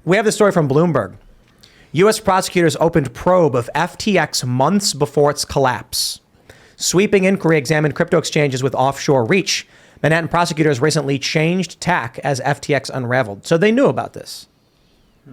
We have the story from Bloomberg. U.S. prosecutors opened probe of FTX months before its collapse. Sweeping inquiry examined crypto exchanges with offshore reach. Manhattan prosecutors recently changed tack as FTX unraveled. So they knew about this.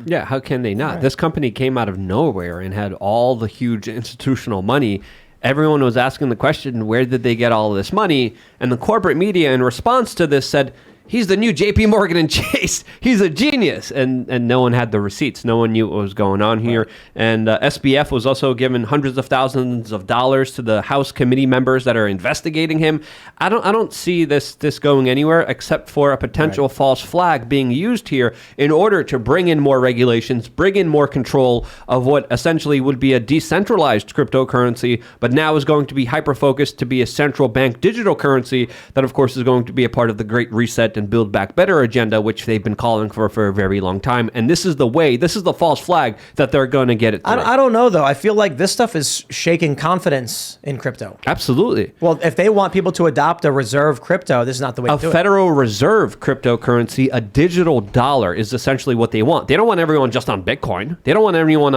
Yeah, how can they not? Right. This company came out of nowhere and had all the huge institutional money. Everyone was asking the question, where did they get all this money? And the corporate media, in response to this, said, he's the new JP Morgan and Chase. He's a genius. And no one had the receipts. No one knew what was going on here. And SBF was also given hundreds of thousands of dollars to the House committee members that are investigating him. I don't see this going anywhere except for a potential false flag being used here in order to bring in more regulations, bring in more control of what essentially would be a decentralized cryptocurrency, but now is going to be hyper-focused to be a central bank digital currency that, of course, is going to be a part of the Great Reset and Build Back Better agenda, which they've been calling for a very long time. And this is the false flag that they're going to get it through. I don't know, though. I feel like this stuff is shaking confidence in crypto. Absolutely. Well, if they want people to adopt a reserve crypto, this is not the way to do it. A Federal Reserve cryptocurrency, a digital dollar, is essentially what they want. They don't want everyone just on Bitcoin. They don't want everyone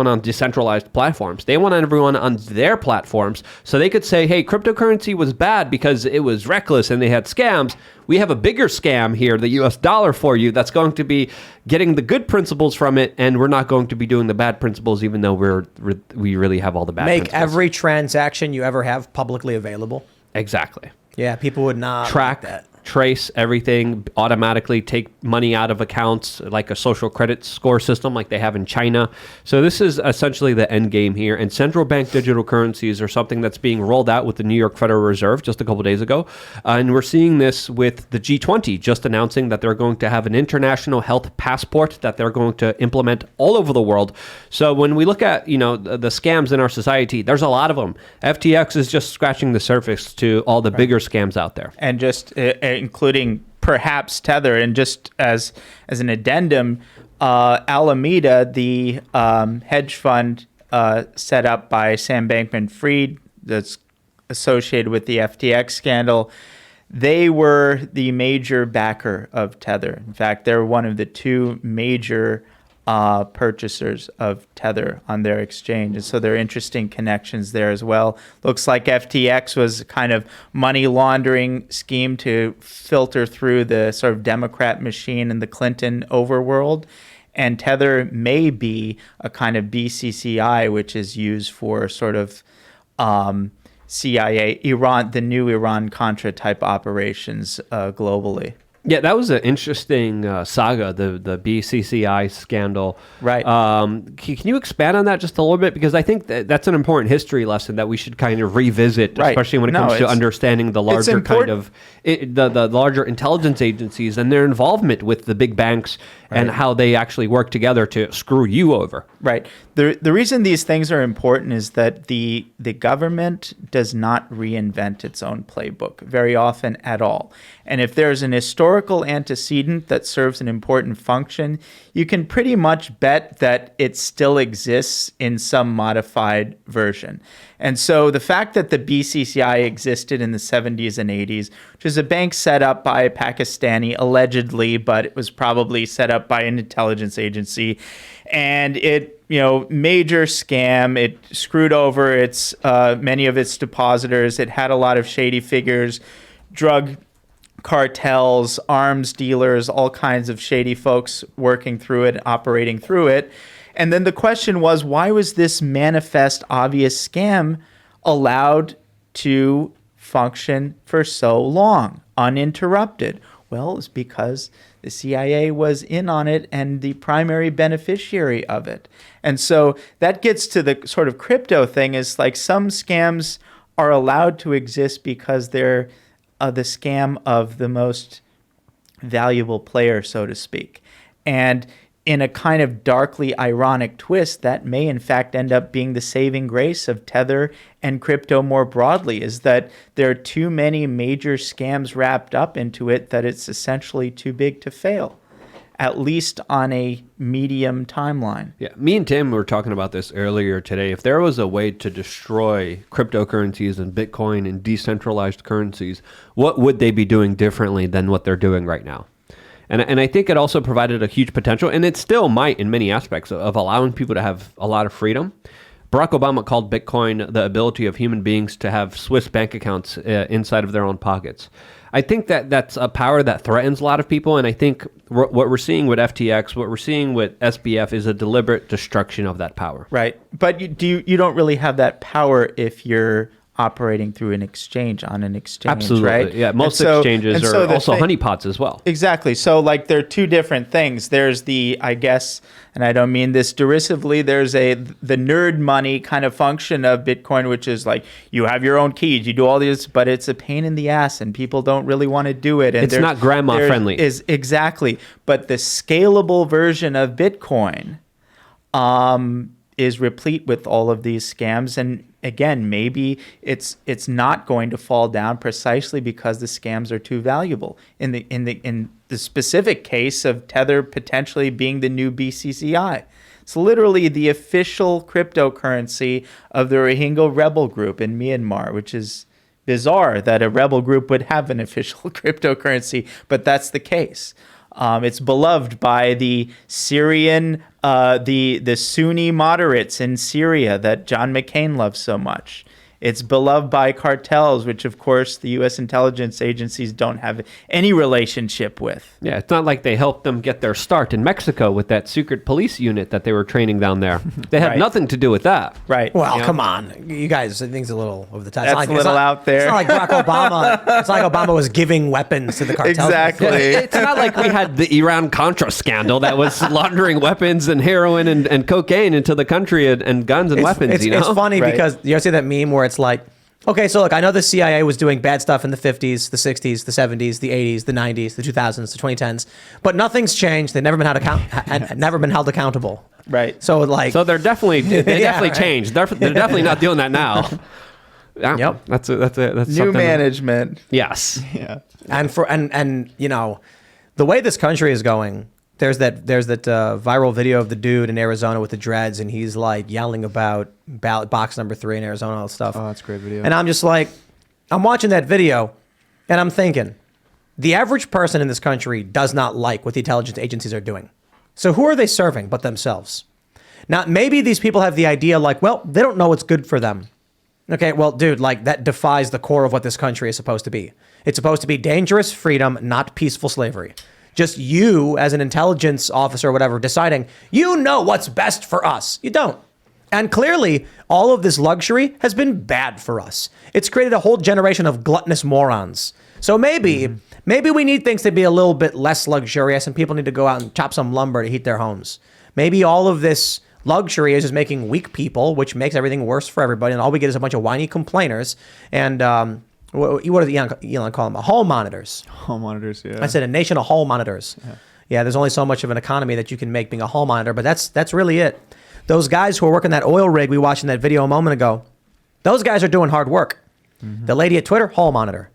on decentralized platforms. They want everyone on their platforms. So they could say, hey, cryptocurrency was bad because it was reckless and they had scams. We have a bigger scam here, the US dollar, for you that's going to be getting the good principles from it, and we're not going to be doing the bad principles, even though we really have all the bad principles. Make every transaction you ever have publicly available. Exactly. Yeah, people would not track like that. Trace everything, automatically take money out of accounts like a social credit score system like they have in China. So this is essentially the end game here. And central bank digital currencies are something that's being rolled out with the New York Federal Reserve just a couple days ago. And we're seeing this with the G20 just announcing that they're going to have an international health passport that they're going to implement all over the world. So when we look at, the scams in our society, there's a lot of them. FTX is just scratching the surface to all the bigger scams out there. And just including perhaps Tether. And just as an addendum, Alameda, the hedge fund set up by Sam Bankman-Fried that's associated with the FTX scandal, they were the major backer of Tether. In fact, they're one of the two major purchasers of Tether on their exchange. And so there are interesting connections there as well. Looks like FTX was a kind of money laundering scheme to filter through the sort of Democrat machine in the Clinton overworld. And Tether may be a kind of BCCI, which is used for sort of CIA, Iran, the new Iran-Contra type operations globally. Yeah, that was an interesting saga, the BCCI scandal. Right. Can you expand on that just a little bit? Because I think that's an important history lesson that we should kind of revisit, especially when it comes to understanding the larger the larger intelligence agencies and their involvement with the big banks and how they actually work together to screw you over. Right. The reason these things are important is that the government does not reinvent its own playbook very often at all. And if there's an historical antecedent that serves an important function, you can pretty much bet that it still exists in some modified version. And so the fact that the BCCI existed in the 70s and 80s, which is a bank set up by a Pakistani, allegedly, but it was probably set up by an intelligence agency, and it, major scam, it screwed over its many of its depositors. It had a lot of shady figures, drug cartels, arms dealers, all kinds of shady folks working through it, operating through it. And then the question was, why was this manifest, obvious scam allowed to function for so long, uninterrupted? Well, it's because the CIA was in on it and the primary beneficiary of it. And so that gets to the sort of crypto thing, is like some scams are allowed to exist because they're the scam of the most valuable player, so to speak. And in a kind of darkly ironic twist, that may in fact end up being the saving grace of Tether and crypto more broadly, is that there are too many major scams wrapped up into it that it's essentially too big to fail, at least on a medium timeline. Yeah, me and Tim were talking about this earlier today. If there was a way to destroy cryptocurrencies and Bitcoin and decentralized currencies, what would they be doing differently than what they're doing right now? And I think it also provided a huge potential, and it still might in many aspects, of allowing people to have a lot of freedom. Barack Obama called Bitcoin the ability of human beings to have Swiss bank accounts inside of their own pockets. I think that that's a power that threatens a lot of people, and I think what we're seeing with FTX, what we're seeing with SBF is a deliberate destruction of that power. Right. But you don't really have that power if you're operating through an exchange, on an exchange, Absolutely. right? Yeah, most exchanges are also honeypots as well. Exactly. So like there are two different things. There's the, I guess, and I don't mean this derisively, there's the nerd money kind of function of Bitcoin, which is like you have your own keys, you do all this, but it's a pain in the ass and people don't really want to do it. And it's not grandma friendly. Exactly. But the scalable version of Bitcoin is replete with all of these scams. And again, maybe it's not going to fall down precisely because the scams are too valuable. In the specific case of Tether potentially being the new BCCI, it's literally the official cryptocurrency of the Rohingya rebel group in Myanmar, which is bizarre that a rebel group would have an official cryptocurrency, but that's the case. It's beloved by the Syrian, the Sunni moderates in Syria that John McCain loves so much. It's beloved by cartels, which, of course, the U.S. intelligence agencies don't have any relationship with. Yeah, it's not like they helped them get their start in Mexico with that secret police unit that they were training down there. They had Right. nothing to do with that. Right. Well, come on, you guys. I think it's a little over the top. That's a little out there. It's not like Barack Obama. It's not like Obama was giving weapons to the cartels. Exactly. It's not like we had the Iran-Contra scandal that was laundering weapons and heroin and cocaine into the country and guns and weapons, It's funny Right. because you ever see that meme where it's like, okay, so look, I know the CIA was doing bad stuff in the 50s, the 60s, the 70s, the 80s, the 90s, the 2000s, the 2010s, but nothing's changed. They've never been held accountable. Right. So like, So they definitely Yeah, right. changed. They're definitely not doing that now. Yeah, Yep. That's New something. management. Yes. Yeah. and you know, the way this country is going, there's that viral video of the dude in Arizona with the dreads, and he's like yelling about ballot box number 3 in Arizona, all that stuff. Oh, that's a great video. And I'm just like, I'm watching that video, and I'm thinking, the average person in this country does not like what the intelligence agencies are doing. So who are they serving but themselves? Now, maybe these people have the idea like, well, they don't know what's good for them. Okay, well, dude, like that defies the core of what this country is supposed to be. It's supposed to be dangerous freedom, not peaceful slavery. Just you as an intelligence officer or whatever deciding, you know what's best for us. You don't. And clearly, all of this luxury has been bad for us. It's created a whole generation of gluttonous morons. So maybe we need things to be a little bit less luxurious and people need to go out and chop some lumber to heat their homes. Maybe all of this luxury is just making weak people, which makes everything worse for everybody. And all we get is a bunch of whiny complainers. And what did Elon call them? Hall monitors. Hall monitors, yeah. I said a nation of hall monitors. Yeah, there's only so much of an economy that you can make being a hall monitor, but that's really it. Those guys who are working that oil rig we watched in that video a moment ago, those guys are doing hard work. The lady at Twitter, hall monitor.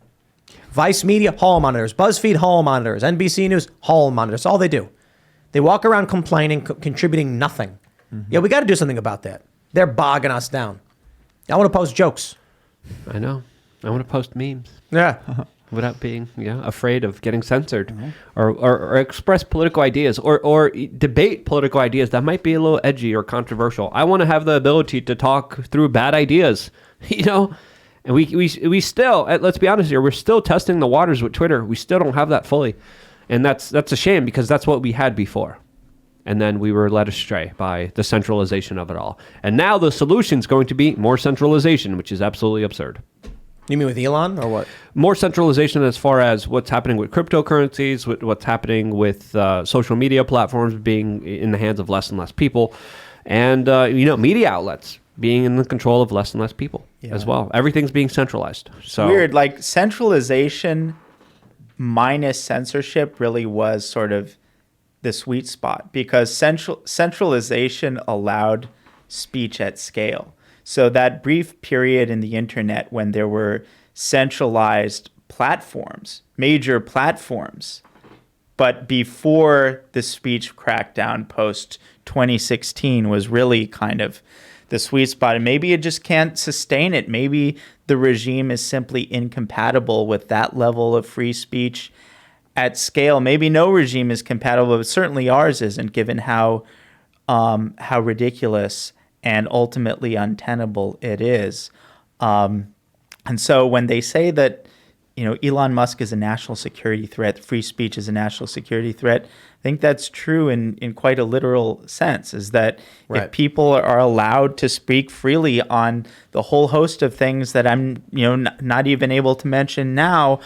Vice Media, hall monitors. BuzzFeed, hall monitors. NBC News, hall monitors. That's all they do. They walk around complaining, contributing nothing. Yeah, we got to do something about that. They're bogging us down. I want to post jokes. I know. I want to post memes Yeah. without being afraid of getting censored, or express political ideas, or debate political ideas that might be a little edgy or controversial. I want to have the ability to talk through bad ideas, and we still, let's be honest here, we're still testing the waters with Twitter. We still don't have that fully, and that's a shame because that's what we had before. And then we were led astray by the centralization of it all. And now the solution is going to be more centralization, which is absolutely absurd. You mean with Elon or what? More centralization as far as what's happening with cryptocurrencies, what's happening with social media platforms being in the hands of less and less people, and media outlets being in the control of less and less people as well. Everything's being centralized. So Weird, like centralization minus censorship really was sort of the sweet spot because centralization allowed speech at scale. So that brief period in the internet when there were centralized platforms, major platforms, but before the speech crackdown post 2016 was really kind of the sweet spot. And maybe it just can't sustain it. Maybe the regime is simply incompatible with that level of free speech at scale. Maybe no regime is compatible, but certainly ours isn't, given how ridiculous and ultimately untenable it is. And so when they say that, Elon Musk is a national security threat, free speech is a national security threat, I think that's true in quite a literal sense, is that Right. if people are allowed to speak freely on the whole host of things that I'm, not even able to mention now,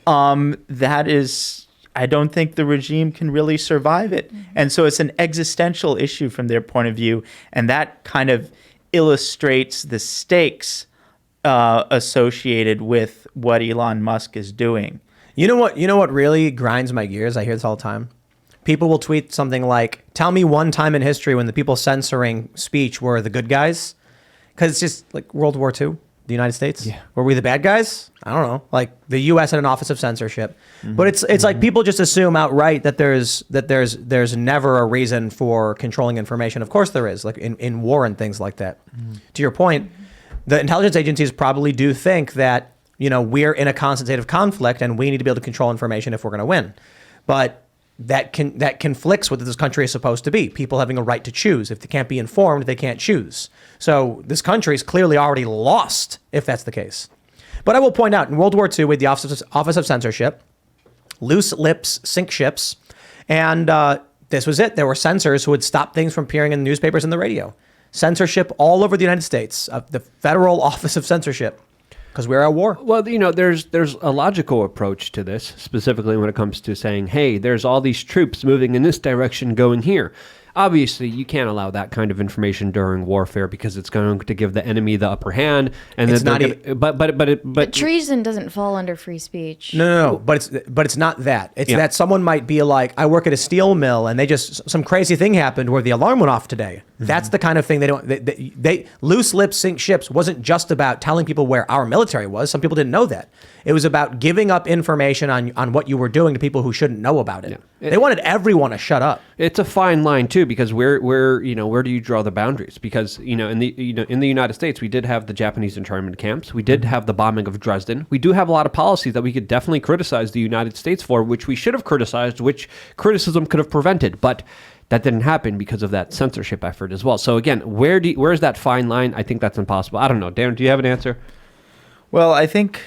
that is, I don't think the regime can really survive it. And so it's an existential issue from their point of view. And that kind of illustrates the stakes associated with what Elon Musk is doing. You know what really grinds my gears? I hear this all the time. People will tweet something like, tell me one time in history when the people censoring speech were the good guys. Because it's just like World War II, the United States. Yeah. Were we the bad guys? I don't know. Like the U.S. had an Office of Censorship. But it's like people just assume outright that there's never a reason for controlling information. Of course there is, like in war and things like that. To your point, the intelligence agencies probably do think that, we're in a constant state of conflict and we need to be able to control information if we're going to win. But that conflicts with what this country is supposed to be. People having a right to choose. If they can't be informed, they can't choose. So this country is clearly already lost if that's the case. But I will point out, in World War II, we had the Office of Censorship, loose lips sink ships, and this was it. There were censors who would stop things from appearing in the newspapers and the radio. Censorship all over the United States, the Federal Office of Censorship, because we're at war. Well, there's a logical approach to this, specifically when it comes to saying, hey, there's all these troops moving in this direction going here. Obviously, you can't allow that kind of information during warfare because it's going to give the enemy the upper hand. And It's then not But treason doesn't fall under free speech. No. But it's not that. It's that someone might be like, I work at a steel mill, and some crazy thing happened where the alarm went off today. That's the kind of thing they loose lips sink ships wasn't just about telling people where our military was. Some people didn't know that. It was about giving up information on what you were doing to people who shouldn't know about it. Yeah. They wanted everyone to shut up. It's a fine line too, because where do you draw the boundaries? Because in the United States, we did have the Japanese internment camps. We did have the bombing of Dresden. We do have a lot of policies that we could definitely criticize the United States for, which we should have criticized, which criticism could have prevented, but that didn't happen because of that censorship effort as well. So again, where's that fine line? I think that's impossible. I don't know. Darren, do you have an answer? Well, I think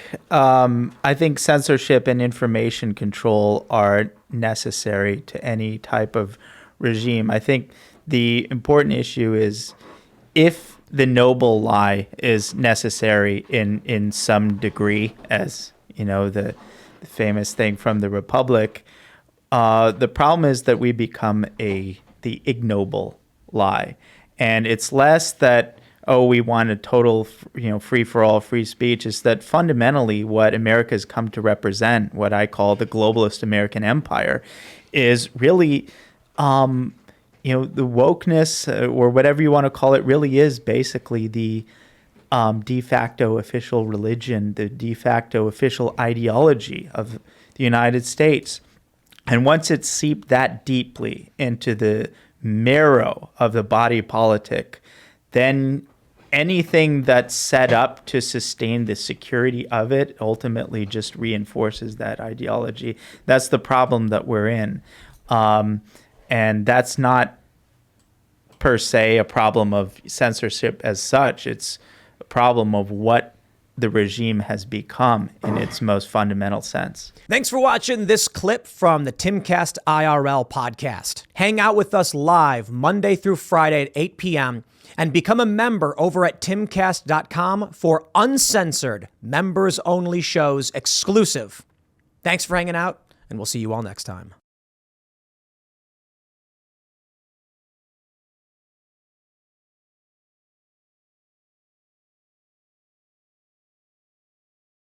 censorship and information control are necessary to any type of regime. I think the important issue is if the noble lie is necessary in some degree, as the famous thing from the Republic. The problem is that we become the ignoble lie, and it's less that we want a total free for all free speech. Is that fundamentally what America has come to represent? What I call the globalist American empire is really the wokeness or whatever you want to call it really is basically the de facto official religion, the de facto official ideology of the United States. And once it's seeped that deeply into the marrow of the body politic, then anything that's set up to sustain the security of it ultimately just reinforces that ideology. That's the problem that we're in. And that's not per se a problem of censorship as such. It's a problem of what the regime has become in its most fundamental sense. Thanks for watching this clip from the Timcast IRL podcast. Hang out with us live Monday through Friday at 8 p.m. and become a member over at timcast.com for uncensored, members-only shows exclusive. Thanks for hanging out, and we'll see you all next time.